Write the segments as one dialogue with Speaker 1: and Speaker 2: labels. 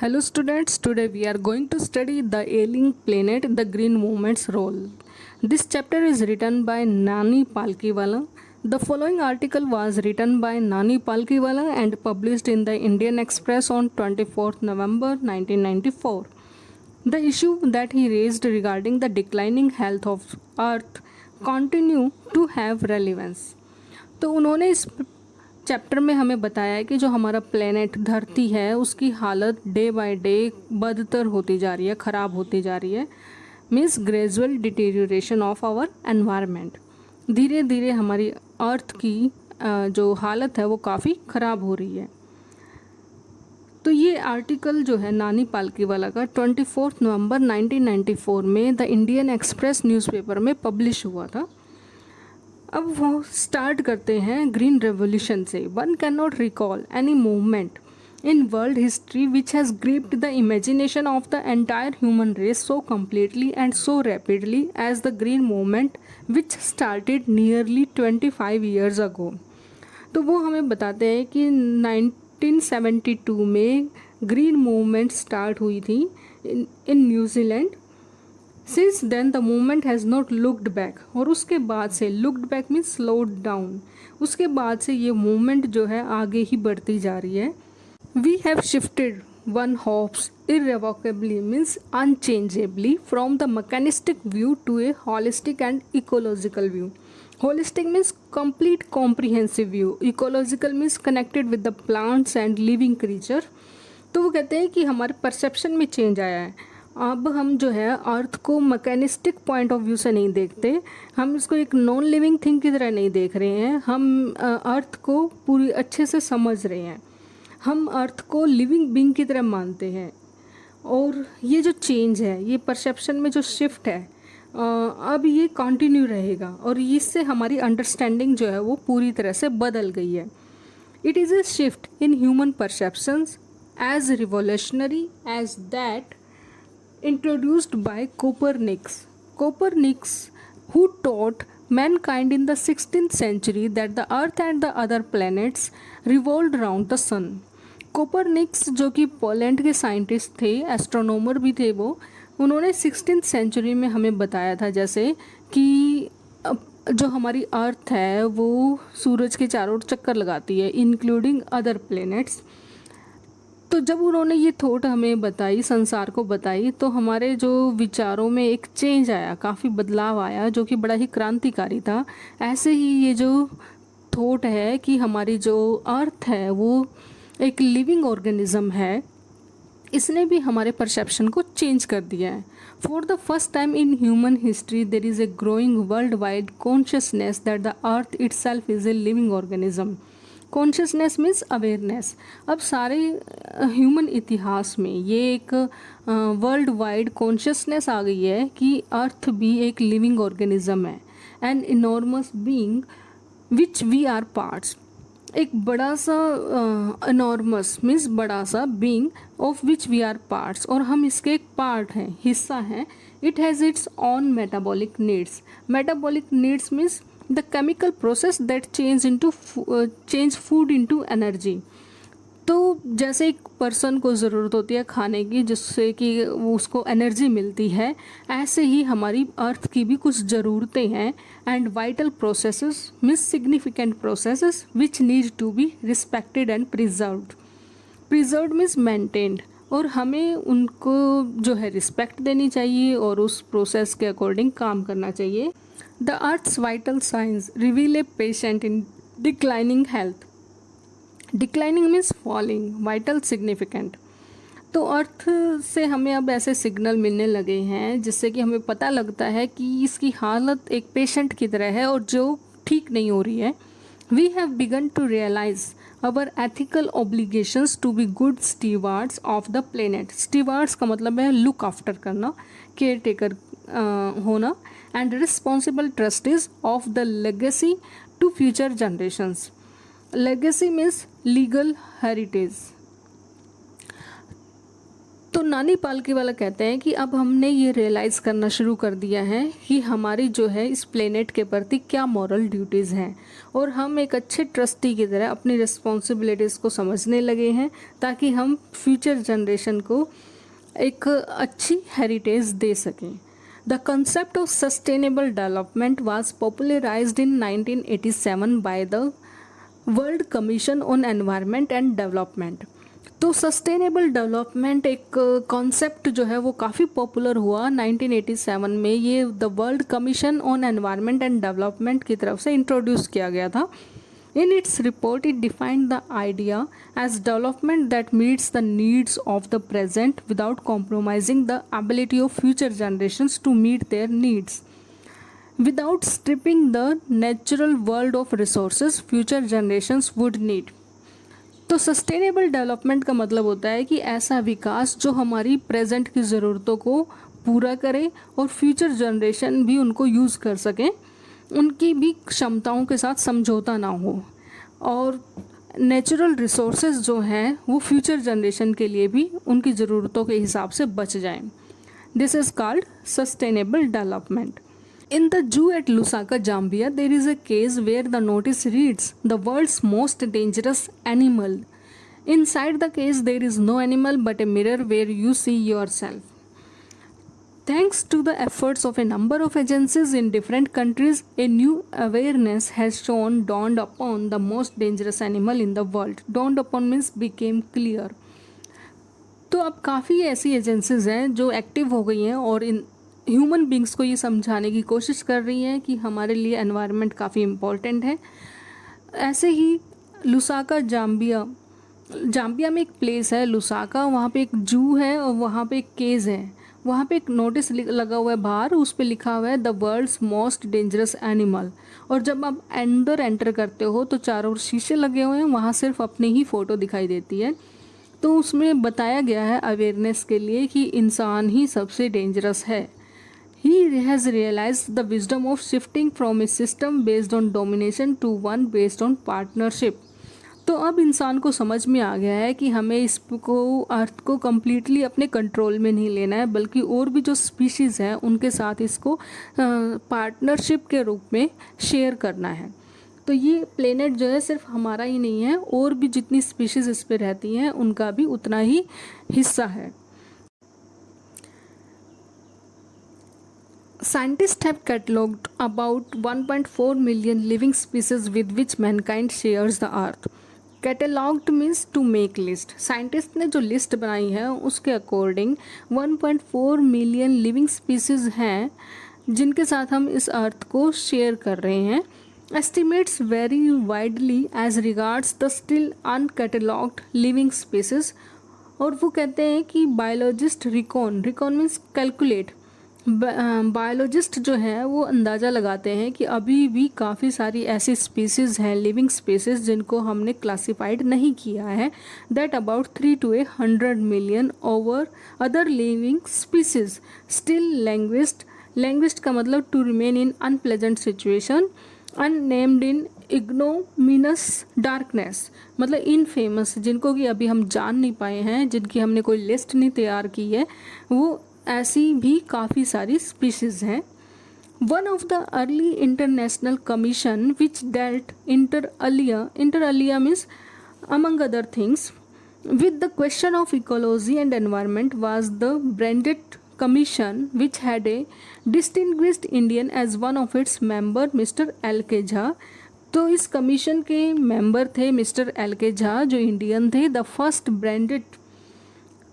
Speaker 1: Hello students, today we are going to study the ailing planet, the green movement's role. This chapter is written by Nani Palkiwala. The following article was written by Nani Palkiwala and published in the Indian Express on 24th November 1994. The issue that he raised regarding the declining health of Earth continue to have relevance. तो उन्होंने इस chapter में हमें बताया है कि जो हमारा प्लेनेट धरती है उसकी हालत डे बाय डे बदतर होती जा रही है, ख़राब होती जा रही है। Means gradual deterioration of our environment. धीरे धीरे हमारी अर्थ की जो हालत है वो काफ़ी ख़राब हो रही है। तो ये आर्टिकल जो है नानी पालकीवाला का 24 नवंबर 1994 में द इंडियन एक्सप्रेस न्यूज़पेपर में पब्लिश हुआ था। अब वो स्टार्ट करते हैं ग्रीन रेवोल्यूशन से। One can not recall any movement in world history which has gripped the imagination of the entire human race so completely and so rapidly as the green movement which started nearly 25 years ago. तो वो हमें बताते हैं कि 1972 में green movement start हुई थी in New Zealand. Since then the movement has not looked back. और उसके बाद से looked back means slowed down. उसके बाद से ये मूवमेंट जो है आगे ही बढ़ती जा रही है। We have shifted one hopes irrevocably means unchangeably from the mechanistic view to a holistic and ecological view. Holistic means complete comprehensive view, ecological means connected with the plants and living creature. तो वो कहते हैं कि हमारे perception में change आया है। अब हम जो है अर्थ को मैकेनिस्टिक पॉइंट ऑफ व्यू से नहीं देखते, हम इसको एक नॉन लिविंग थिंग की तरह नहीं देख रहे हैं। हम अर्थ को पूरी अच्छे से समझ रहे हैं, हम अर्थ को लिविंग बीइंग की तरह मानते हैं। और ये जो चेंज है, ये परसेप्शन में जो शिफ्ट है, अब ये कंटिन्यू रहेगा और इससे हमारी अंडरस्टैंडिंग जो है वो पूरी तरह से बदल गई है। It is a shift in human perceptions as revolutionary as that introduced by Copernicus. Copernicus, who taught mankind in the 16th century that the earth and the other planets revolved around the sun. कोपरनिक्स जो कि Poland के scientist थे, astronomer भी थे वो, उन्होंने 16th century में हमें बताया था जैसे कि जो हमारी अर्थ है वो सूरज के चारों ओर चक्कर लगाती है, इंक्लूडिंग अदर प्लैनेट्स। तो जब उन्होंने ये थॉट हमें बताई, संसार को बताई, तो हमारे जो विचारों में एक चेंज आया, काफ़ी बदलाव आया जो कि बड़ा ही क्रांतिकारी था। ऐसे ही ये जो थॉट है कि हमारी जो अर्थ है वो एक लिविंग ऑर्गेनिज्म है, इसने भी हमारे परसेप्शन को चेंज कर दिया है। For the first time in human history there is a growing world wide consciousness that the earth itself is a living organism. Consciousness means awareness. अब सारे ह्यूमन इतिहास में ये एक वर्ल्ड वाइड कॉन्शियसनेस आ गई है कि अर्थ भी एक लिविंग ऑर्गेनिज्म है, an enormous being which we are parts. एक बड़ा सा इनॉर्मस मीन्स बड़ा सा being of which we are parts, और हम इसके एक पार्ट हैं, हिस्सा हैं। It has its own metabolic needs. Metabolic needs means the chemical process that change food into energy। तो जैसे एक पर्सन को ज़रूरत होती है खाने की जिससे कि उसको एनर्जी मिलती है, ऐसे ही हमारी अर्थ की भी कुछ ज़रूरतें हैं। And vital processes means significant processes which need to be respected and preserved. Preserved means maintained, और हमें उनको जो है रिस्पेक्ट देनी चाहिए और उस प्रोसेस के अकॉर्डिंग काम करना चाहिए। The Earth's vital signs reveal a patient in declining health. Declining means falling, vital significant। तो अर्थ से हमें अब ऐसे सिग्नल मिलने लगे हैं जिससे कि हमें पता लगता है कि इसकी हालत एक पेशेंट की तरह है और जो ठीक नहीं हो रही है। We have begun to realize our ethical obligations to be good stewards of the planet। Stewards का मतलब है लुक आफ्टर करना, केयर टेकर होना, and responsible trustees of the legacy to future generations। Legacy means legal heritage। तो नानी पालकीवाला कहते हैं कि अब हमने ये रियलाइज़ करना शुरू कर दिया है कि हमारी जो है इस प्लेनेट के प्रति क्या मॉरल ड्यूटीज़ हैं, और हम एक अच्छे ट्रस्टी की तरह अपनी रिस्पॉन्सिबिलिटीज़ को समझने लगे हैं ताकि हम फ्यूचर जनरेशन को एक अच्छी हेरिटेज दे सकें। The concept of sustainable development was popularized in 1987 by the world commission on environment and development. तो सस्टेनेबल डेवलपमेंट एक कॉन्सेप्ट जो है वो काफ़ी पॉपुलर हुआ 1987 में। ये the world commission on environment and development की तरफ से इंट्रोड्यूस किया गया था। In its report it defined the idea as development that meets the needs of the present without compromising the ability of future generations to meet their needs without stripping the natural world of resources future generations would need. तो sustainable development का मतलब होता है कि ऐसा विकास जो हमारी present की ज़रूरतों को पूरा करे और फ्यूचर जनरेशन भी उनको यूज़ कर सकें, उनकी भी क्षमताओं के साथ समझौता ना हो, और नेचुरल रिसोर्सेज जो हैं वो फ्यूचर जनरेशन के लिए भी उनकी ज़रूरतों के हिसाब से बच जाएं। This is called sustainable development. In the zoo at Lusaka, Zambia, there is a case where the notice reads, "The world's most dangerous animal." Inside the case, there is no animal but a mirror where you see yourself. Thanks to the efforts of a number of agencies in different countries, a new awareness has dawned upon the most dangerous animal in the world. Dawned upon means became clear. तो अब काफ़ी ऐसी agencies हैं जो active हो गई हैं और इन ह्यूमन बींग्स को ये समझाने की कोशिश कर रही हैं कि हमारे लिए एनवायरनमेंट काफ़ी इम्पोर्टेंट है। ऐसे ही लुसाका जाम्बिया में एक प्लेस है लुसाका, वहाँ पे एक जू है और वहाँ पे एक केज है। वहाँ पे एक नोटिस लगा हुआ है बाहर, उस पे लिखा हुआ है the world's most dangerous animal. और जब आप अंदर एंटर करते हो तो चारों ओर शीशे लगे हुए हैं, वहाँ सिर्फ अपनी ही फ़ोटो दिखाई देती है। तो उसमें बताया गया है अवेयरनेस के लिए कि इंसान ही सबसे डेंजरस है। He has realized the wisdom of shifting from a system based on domination to one based on partnership. तो अब इंसान को समझ में आ गया है कि हमें इसको अर्थ को कम्प्लीटली अपने कंट्रोल में नहीं लेना है, बल्कि और भी जो स्पीशीज़ हैं उनके साथ इसको पार्टनरशिप के रूप में शेयर करना है। तो ये प्लेनेट जो है सिर्फ हमारा ही नहीं है, और भी जितनी स्पीशीज़ इस पर रहती हैं उनका भी उतना ही हिस्सा है। Scientists have catalogued about 1.4 million living species with which mankind shares the earth. Catalogued means to make list. Scientists ने जो लिस्ट बनाई है उसके अकॉर्डिंग 1.4 मिलियन लिविंग स्पीसीज हैं जिनके साथ हम इस अर्थ को शेयर कर रहे हैं। Estimates vary widely as regards the still uncatalogued living species. और वो कहते हैं कि biologist recon means calculate, biologist जो हैं वो अंदाज़ा लगाते हैं कि अभी भी काफ़ी सारी ऐसी स्पीसीज़ हैं, लिविंग स्पीसीज़, जिनको हमने क्लासिफाइड नहीं किया है। That about 3 to 100 million over other living species still languished का मतलब to remain in unpleasant situation, unnamed in ignominious darkness मतलब इनफेमस, जिनको कि अभी हम जान नहीं पाए हैं, जिनकी हमने कोई लिस्ट नहीं तैयार की है, वो ऐसी भी काफ़ी सारी स्पीशीज़ हैं। One of the early international commission which dealt inter alia means among other things with the question of ecology and environment was the Brandt commission which had a distinguished Indian as one of its member mister L K Jha. तो इस commission के member थे mister L K Jha जो Indian थे। The first Brandt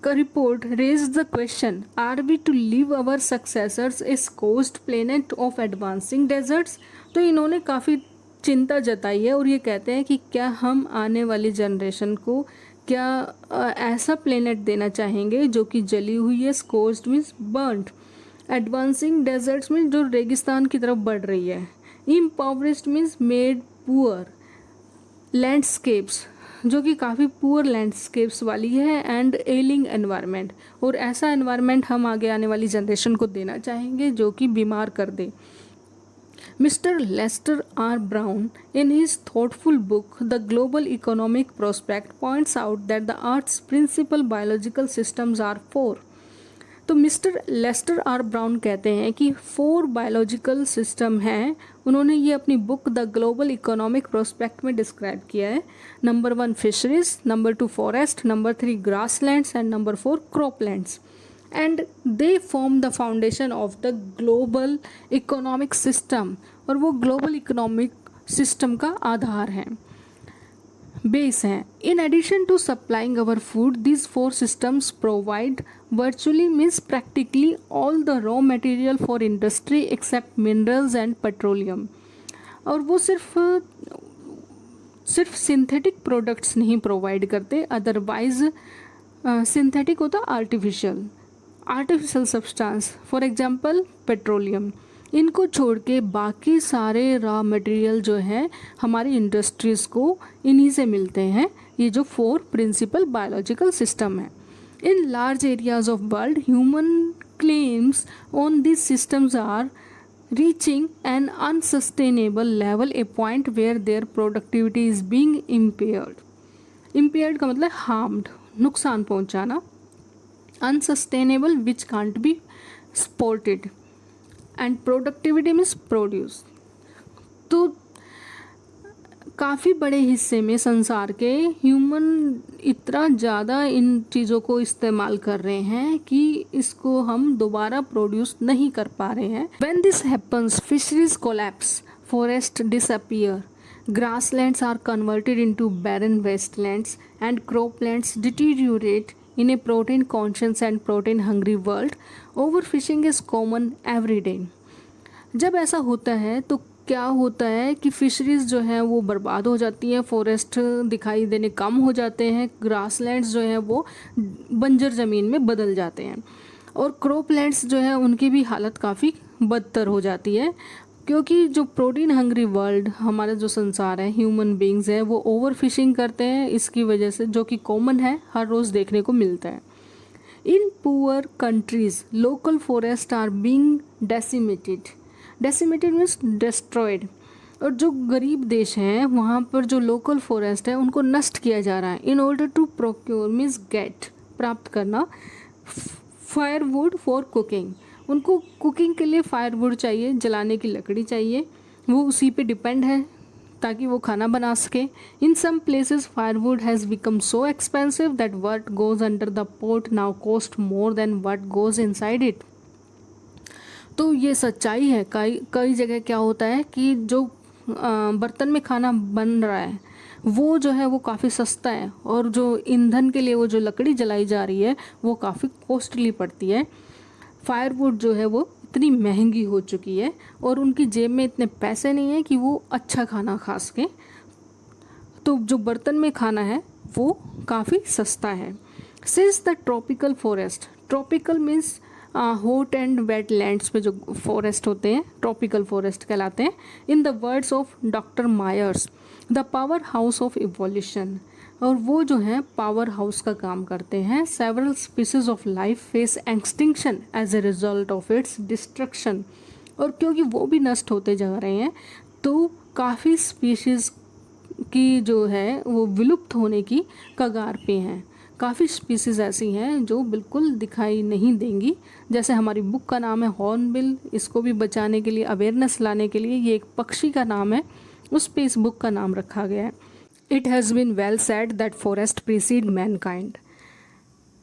Speaker 1: का report raise the question, are we to leave our successors a scorched planet of advancing deserts. तो इन्होंने काफ़ी चिंता जताई है और ये कहते हैं कि क्या हम आने वाली जनरेशन को क्या ऐसा प्लेनेट देना चाहेंगे जो कि जली हुई है, scorched means burned, advancing deserts means जो रेगिस्तान की तरफ बढ़ रही है, impoverished means made poor, landscapes जो कि काफ़ी पुअर लैंडस्केप्स वाली है, एंड एलिंग एनवायरनमेंट, और ऐसा एनवायरनमेंट हम आगे आने वाली जनरेशन को देना चाहेंगे जो कि बीमार कर दे। Mr. Lester R. Brown, in his thoughtful book The Global Economic Prospect, points out that the Earth's principal biological systems are four. तो मिस्टर लेस्टर आर ब्राउन कहते हैं कि 4 बायोलॉजिकल सिस्टम हैं. उन्होंने ये अपनी book the global economic prospect में describe किया है. Number 1 fisheries, number 2 forest, number 3 grasslands and number 4 croplands. And they form the foundation of the global economic system. और वो ग्लोबल इकोनॉमिक सिस्टम का आधार है, बेस हैं. In addition to supplying our food, these 4 systems provide virtually means practically all the raw material for industry except minerals and petroleum. और वो सिर्फ synthetic products नहीं provide करते, अदरवाइज सिंथेटिक होता artificial substance, for example petroleum. इनको छोड़ के बाकी सारे रॉ मटेरियल जो है हमारी इंडस्ट्रीज़ को इन्हीं से मिलते हैं. ये जो 4 प्रिंसिपल बायोलॉजिकल सिस्टम है. In large areas of world human claims on this systems are reaching an unsustainable level, a point where their productivity is being impaired. Impaired का मतलब हार्म्ड, नुकसान पहुंचाना. Unsustainable which can't be supported and productivity means produce. तो काफ़ी बड़े हिस्से में संसार के ह्यूमन इतना ज़्यादा इन चीज़ों को इस्तेमाल कर रहे हैं कि इसको हम दोबारा प्रोड्यूस नहीं कर पा रहे हैं. When this happens, fisheries collapse, forest disappear, grasslands are converted into barren wastelands and croplands deteriorate in a protein conscious and protein hungry world. Overfishing is common every day. जब ऐसा होता है तो क्या होता है कि फिशरीज़ जो हैं वो बर्बाद हो जाती हैं, फॉरेस्ट दिखाई देने कम हो जाते हैं, ग्रासलैंड्स जो हैं वो बंजर ज़मीन में बदल जाते हैं, और क्रॉपलैंड्स जो है उनकी भी हालत काफ़ी बदतर हो जाती है. क्योंकि जो प्रोटीन हंग्री वर्ल्ड, हमारा जो संसार है, ह्यूमन बींग्स है, वो ओवर फिशिंग करते हैं इसकी वजह से, जो कि कॉमन है, हर रोज़ देखने को मिलता है. In poor countries local forest are being decimated means destroyed. और जो गरीब देश हैं वहाँ पर जो लोकल फॉरेस्ट है उनको नष्ट किया जा रहा है. In order to procure means get, प्राप्त करना, फायरवुड फॉर कुकिंग. उनको कुकिंग के लिए फायरवुड चाहिए, जलाने की लकड़ी चाहिए, वो उसी पे डिपेंड है ताकि वो खाना बना सके. In some places firewood has become so expensive that what goes under the pot now cost more than what goes inside it. तो ये सच्चाई है. कई जगह क्या होता है कि जो बर्तन में खाना बन रहा है वो जो है वो काफ़ी सस्ता है, और जो ईंधन के लिए वो जो लकड़ी जलाई जा रही है वो काफ़ी कॉस्टली पड़ती है. फायरवुड जो है वो इतनी महंगी हो चुकी है और उनकी जेब में इतने पैसे नहीं है कि वो अच्छा खाना खा सकें. तो जो बर्तन में खाना है वो काफ़ी सस्ता है. Since the tropical forest, tropical means hot and wet lands पे जो फॉरेस्ट होते हैं ट्रॉपिकल फॉरेस्ट कहलाते हैं. In the words of doctor Myers, the power house of evolution. और वो जो हैं पावर हाउस का काम करते हैं. Several species of life face extinction as a result of its destruction. और क्योंकि वो भी नष्ट होते जा रहे हैं तो काफ़ी स्पीशीज़ की जो है वो विलुप्त होने की कगार पे हैं. काफ़ी स्पीसीज़ ऐसी हैं जो बिल्कुल दिखाई नहीं देंगी. जैसे हमारी बुक का नाम है हॉर्नबिल, इसको भी बचाने के लिए, अवेयरनेस लाने के लिए, ये एक पक्षी का नाम है, उस पे इस बुक का नाम रखा गया है. It has been well said that forests precede mankind.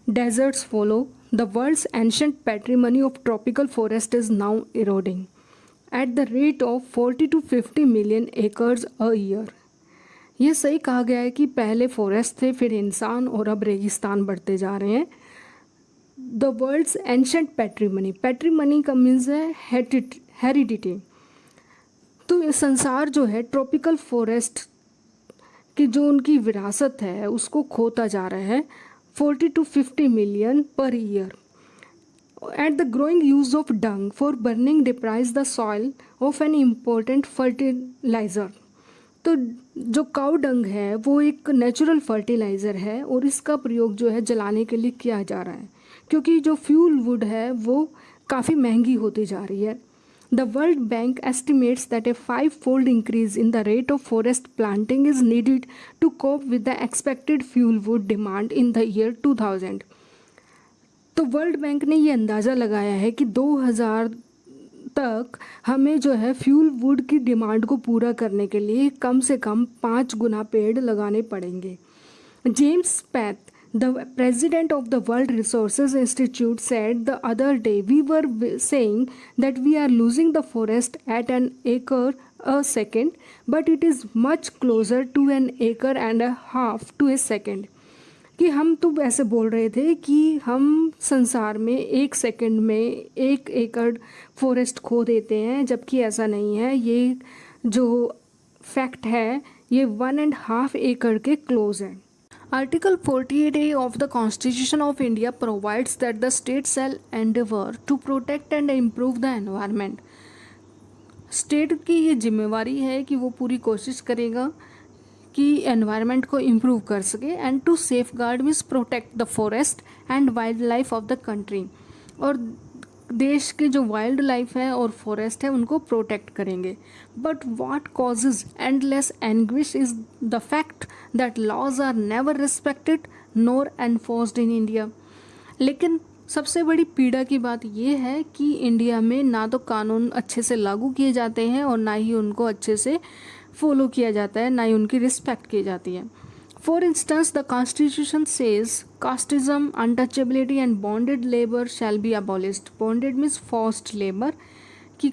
Speaker 1: Deserts follow. The world's ancient patrimony of tropical forest is now eroding at the rate of 40 to 50 million acres a year. ये सही कहा गया है कि पहले फॉरेस्ट थे, फिर इंसान, और अब रेगिस्तान बढ़ते जा रहे हैं. द वर्ल्ड्स एंशंट पैट्रीमनी, पैट्रीमनी का मीन्स है हेरिडिटी. तो ये संसार जो है ट्रॉपिकल फॉरेस्ट कि जो उनकी विरासत है उसको खोता जा रहा है. 40 to 50 million per year. At the growing use of dung for burning deprives the soil of an important fertilizer. तो जो काउ डंग है वो एक नेचुरल फर्टिलाइज़र है और इसका प्रयोग जो है जलाने के लिए किया जा रहा है, क्योंकि जो फ्यूल वुड है वो काफ़ी महंगी होती जा रही है. The World Bank estimates that a five-fold increase in the rate of forest planting is needed to cope with the expected fuel wood demand in the year 2000. तो वर्ल्ड बैंक ने ये अंदाज़ा लगाया है कि 2000 तक हमें जो है फ्यूल वुड की डिमांड को पूरा करने के लिए कम से कम 5 गुना पेड़ लगाने पड़ेंगे. James path, the president of the World Resources Institute, said the other day, we were saying that we are losing the forest at an acre a second, but it is much closer to an acre and a half to a second. कि हम तो ऐसे बोल रहे थे कि हम संसार में 1 सेकंड में 1 एकड़ फॉरेस्ट खो देते हैं, जबकि ऐसा नहीं है. ये जो फैक्ट है ये 1.5 एकड़ के क्लोज है. Article 48A of the Constitution of India provides that the state shall endeavour to protect and improve the environment. State की ये जिम्मेवारी है कि वो पूरी कोशिश करेगा कि एनवायरनमेंट को इम्प्रूव कर सके. And to safeguard means protect the forest and wildlife of the country. और देश के जो वाइल्ड लाइफ है और फॉरेस्ट है उनको प्रोटेक्ट करेंगे. But what causes endless anguish is the fact that laws are never respected nor enforced in India. लेकिन सबसे बड़ी पीड़ा की बात यह है कि इंडिया में ना तो कानून अच्छे से लागू किए जाते हैं और ना ही उनको अच्छे से फॉलो किया जाता है, ना ही उनकी रिस्पेक्ट की जाती है. For instance, the Constitution says casteism, untouchability and bonded labor shall be abolished. Bonded means forced labor, कि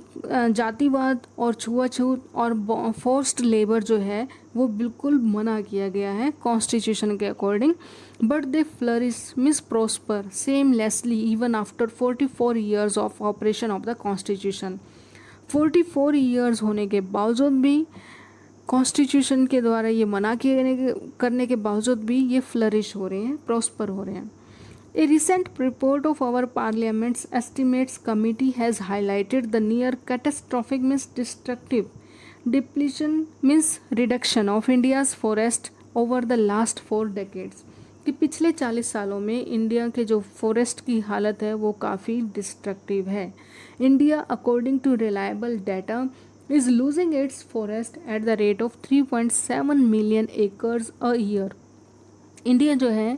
Speaker 1: जातिवाद और छुआछूत और फोर्स्ड लेबर जो है वो बिल्कुल मना किया गया है कॉन्स्टिट्यूशन के according. But they flourish means prosper seamlessly even after 44 years of operation of the constitution. 44 years होने के बावजूद भी, कॉन्स्टिट्यूशन के द्वारा ये मना करने के बावजूद भी ये फ्लरिश हो रहे हैं, प्रॉस्पर हो रहे हैं. A recent report of our Parliament's Estimates Committee has highlighted the near catastrophic means destructive depletion means reduction of India's forest over the last 4 decades. कि पिछले 40 सालों में इंडिया के जो फॉरेस्ट की हालत है वो काफ़ी डिस्ट्रक्टिव है. India according to reliable data is losing its forest at the rate of 3.7 million acres a year. India जो है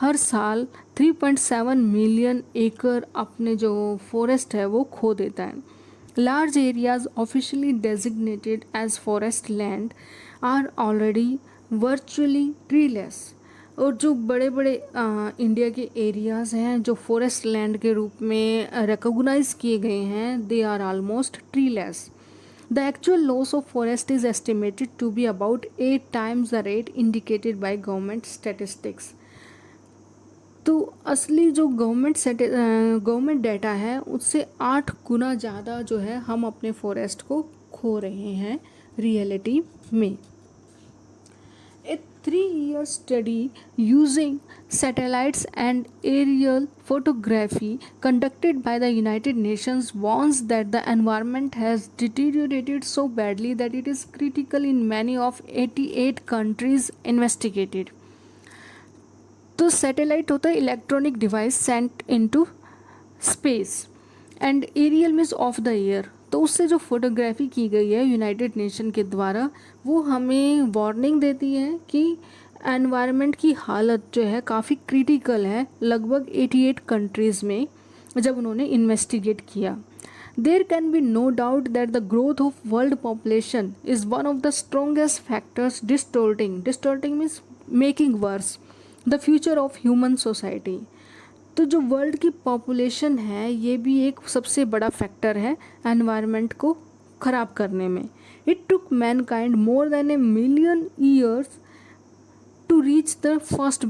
Speaker 1: हर साल 3.7 मिलियन एकड़ अपने जो फॉरेस्ट है वो खो देता है. Large areas officially designated as forest land are already virtually treeless. और जो बड़े बड़े इंडिया के एरियाज़ हैं जो फॉरेस्ट लैंड के रूप में रिकॉग्नाइज किए गए हैं, they are almost treeless. The actual loss of forest is estimated to be about 8 times the rate indicated by government statistics. तो असली जो गवर्नमेंट डाटा है उससे 8 गुना ज़्यादा जो है हम अपने फॉरेस्ट को खो रहे हैं रियलिटी में. A 3-year study using satellites and aerial photography conducted by the United Nations warns that the environment has deteriorated so badly that it is critical in many of 88 countries investigated. तो satellite होता है electronic device sent into space and aerial means of the air. तो उससे जो photography की गई है United nation के द्वारा वो हमें वार्निंग देती है कि एनवायरनमेंट की हालत जो है काफ़ी क्रिटिकल है लगभग 88 कंट्रीज़ में जब उन्होंने इन्वेस्टिगेट किया. There can be no doubt that the growth of world population is one of the strongest factors distorting means making worse the future of human society. तो जो वर्ल्ड की पॉपुलेशन है ये भी एक सबसे बड़ा फैक्टर है एनवायरनमेंट को ख़राब करने में. It took mankind more than a million years to reach the first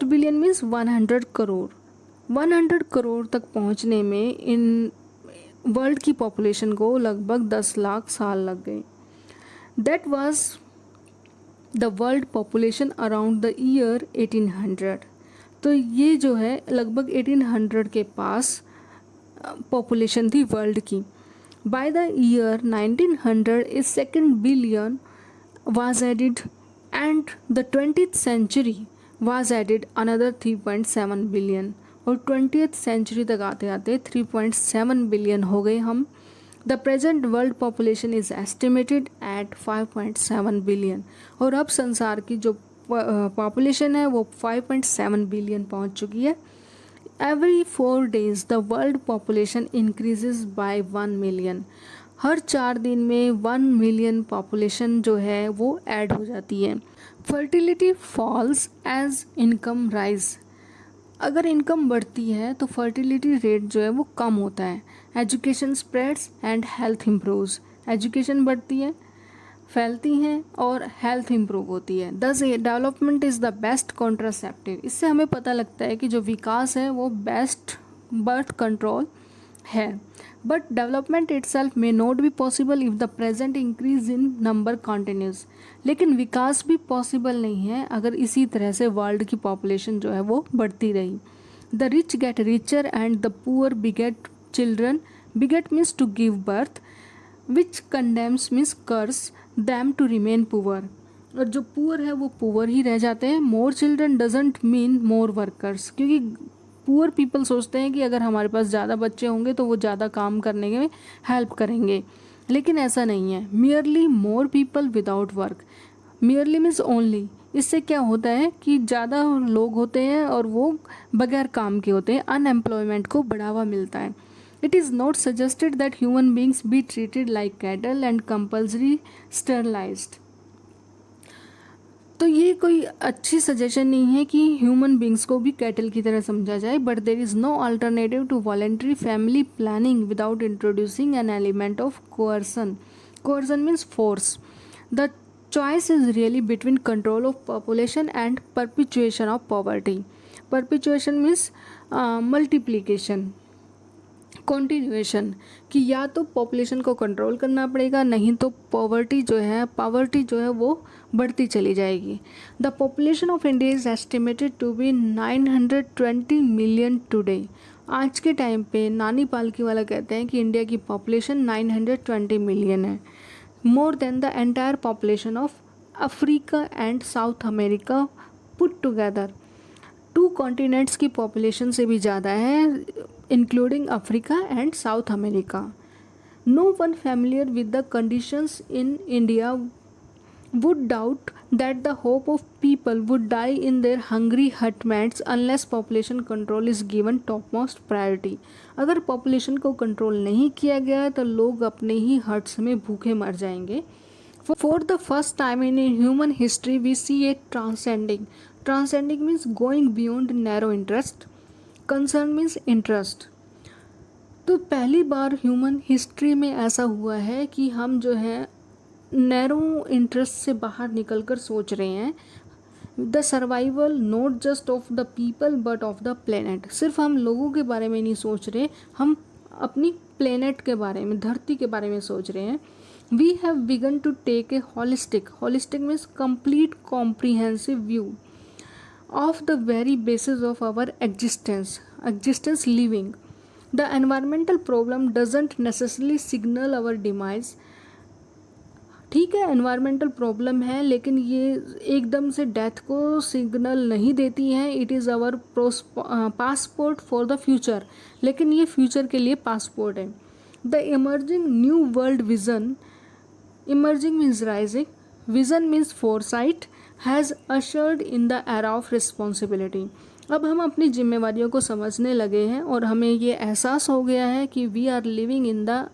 Speaker 1: billion means 100 crore. 100 crore तक पहुंचने में इन वर्ल्ड की पॉपुलेशन को लगभग 10 लाख साल लग गए. That was the world population around the year 1800. तो ये जो है लगभग 1800 के पास पॉपुलेशन थी वर्ल्ड की. By the year 1900 A 2nd billion was added and the 20th century was added another 3.7 billion. और 20th सेंचुरी तक आते आते 3.7 बिलियन हो गए हम। The present world population is estimated at 5.7 billion, और अब संसार की जो पॉपुलेशन है वो 5.7 बिलियन पहुंच चुकी है। Every 4 days the world population increases by 1 million. हर 4 दिन में 1 मिलियन पॉपुलेशन जो है वो ऐड हो जाती है। Fertility falls as income rise. अगर इनकम बढ़ती है तो फर्टिलिटी रेट जो है वो कम होता है। Education spreads and health improves. Education बढ़ती है, फैलती हैं और हेल्थ इम्प्रूव होती है। दस development is the best contraceptive. इससे हमें पता लगता है कि जो विकास है वो बेस्ट बर्थ कंट्रोल है। But development itself may not be possible if the present increase in number continues. लेकिन विकास भी पॉसिबल नहीं है अगर इसी तरह से वर्ल्ड की पॉपुलेशन जो है वो बढ़ती रही। The rich get richer and the poor beget children. Beget means to give birth, which condemns means curse them to remain poor. और जो पुअर है वो पुअर ही रह जाते हैं। More children doesn't mean more workers, क्योंकि पुअर पीपल सोचते हैं कि अगर हमारे पास ज़्यादा बच्चे होंगे तो वो ज़्यादा काम करने में हेल्प करेंगे, लेकिन ऐसा नहीं है। Merely more people without work. Merely means only. इससे क्या होता है कि ज़्यादा लोग होते हैं और वो बगैर काम के होते हैं, अनएम्प्लॉयमेंट को बढ़ावा मिलता है। It is not suggested that human beings be treated like cattle and compulsory sterilized. तो ये कोई अच्छी सजेशन नहीं है कि ह्यूमन बींग्स को भी कैटल की तरह समझा जाए, but there is no alternative to voluntary family planning without introducing an element of coercion. Coercion means force. The choice is really between control of population and perpetuation of poverty. Perpetuation means multiplication, continuation, कि या तो population को control करना पड़ेगा, नहीं तो poverty जो है वो बढ़ती चली जाएगी। The population of India is estimated to be 920 million today. आज के टाइम पे नानी पालकीवाला कहते हैं कि इंडिया की पॉपुलेशन 920 मिलियन है, more than the entire population of Africa and South America put together. 2 continents की पॉपुलेशन से भी ज़्यादा है, including Africa and South America. No one familiar with the conditions in India would doubt that the hope of people would die in their hungry hutments unless population control is given topmost priority. अगर population को control नहीं किया गया तो लोग अपने ही huts में भूखे मर जाएंगे। For the first time in human history we see a transcending. Transcending means going beyond narrow interest. Concern means interest. तो पहली बार ह्यूमन हिस्ट्री में ऐसा हुआ है कि हम जो है नैरो इंटरेस्ट से बाहर निकलकर सोच रहे हैं। The survival not just of the people but of the planet. सिर्फ हम लोगों के बारे में नहीं सोच रहे, हम अपनी प्लेनेट के बारे में, धरती के बारे में सोच रहे हैं। We have begun to take a holistic means complete comprehensive view of the very basis of our existence living. The environmental problem doesn't necessarily signal our demise. ठीक है, एनवायरमेंटल प्रॉब्लम है लेकिन ये एकदम से डेथ को सिग्नल नहीं देती हैं। It is our passport for the future, लेकिन ये फ्यूचर के लिए पासपोर्ट है। The emerging new world vision, emerging means rising, vision means foresight, has ushered in the era of responsibility. अब हम अपनी जिम्मेवारियों को समझने लगे हैं और हमें ये एहसास हो गया है कि we are living in the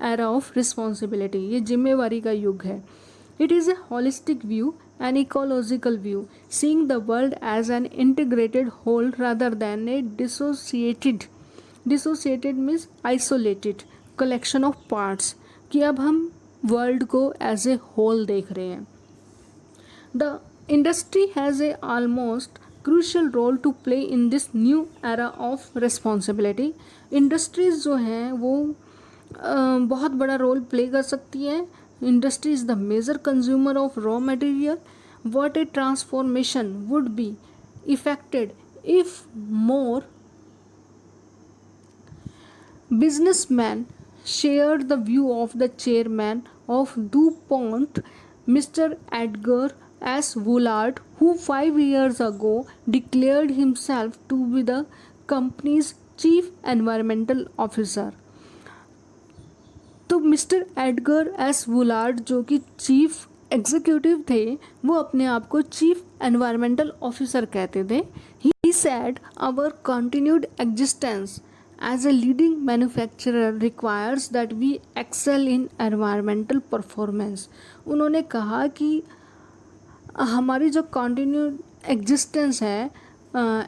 Speaker 1: era of responsibility. ये जिम्मेवारी का युग है। It is a holistic view, an ecological view, seeing the world as an integrated whole rather than a dissociated means isolated collection of parts, कि अब हम world को as a whole देख रहे हैं। The industry has a almost crucial role to play in this new era of responsibility. Industries जो हैं वो बहुत बड़ा रोल प्ले कर सकती है। Industry is the major consumer of raw material. What a transformation would be effected if more businessmen shared the view of the chairman of DuPont, Mr. Edgar S. Woolard, who 5 years ago declared himself to be the companies chief environmental officer. तो mister Edgar S Woolard जो कि chief executive थे, वो अपने आप को chief environmental officer कहते थे। He said our continued existence as a leading manufacturer requires that we excel in environmental performance. उन्होंने कहा कि हमारी जो कंटिन्यूड एग्जिस्टेंस है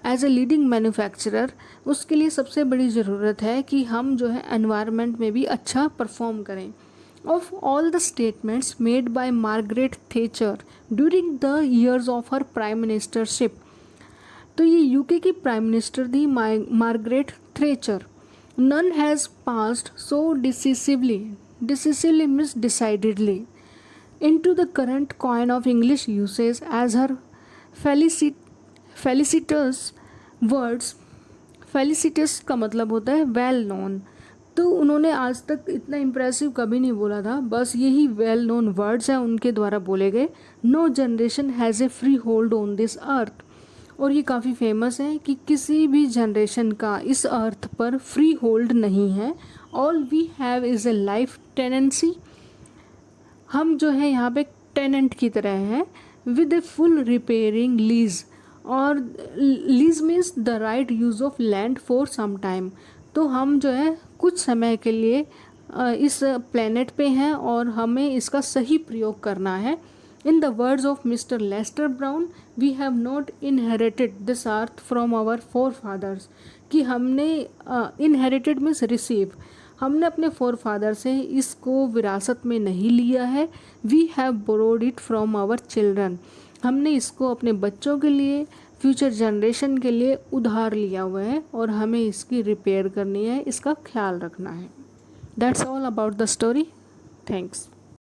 Speaker 1: एज ए लीडिंग मैन्युफैक्चरर, उसके लिए सबसे बड़ी ज़रूरत है कि हम जो है एनवायरनमेंट में भी अच्छा परफॉर्म करें। Of all the statements made by Margaret Thatcher during the years of her prime ministership, तो ये यूके की प्राइम मिनिस्टर थी Margaret Thatcher, none has passed so decisively means decidedly into the current coin of English usage as her felicitous words। felicitous का मतलब होता है well known. तो उन्होंने आज तक इतना इम्प्रेसिव कभी नहीं बोला था, बस यही वेल नोन वर्ड्स हैं उनके द्वारा बोले गए। No generation has a freehold on this earth. और ये काफ़ी फेमस है कि किसी भी जनरेशन का इस अर्थ पर फ्री होल्ड नहीं है। All we have is a life tenancy. हम जो है यहाँ पे टेनेंट की तरह हैं। With a full repairing lease, और lease means the right use of land for some time. तो हम जो है कुछ समय के लिए इस प्लेनेट पे हैं और हमें इसका सही प्रयोग करना है। In the words of mister Lester Brown, we have not inherited this earth from our forefathers. कि हमने इनहेरिटेड मीन्स रिसीव, हमने अपने फोर फादर से इसको विरासत में नहीं लिया है। We have borrowed it from our children, हमने इसको अपने बच्चों के लिए, फ्यूचर जनरेशन के लिए उधार लिया हुआ है और हमें इसकी रिपेयर करनी है, इसका ख्याल रखना है। That's all about the story. Thanks.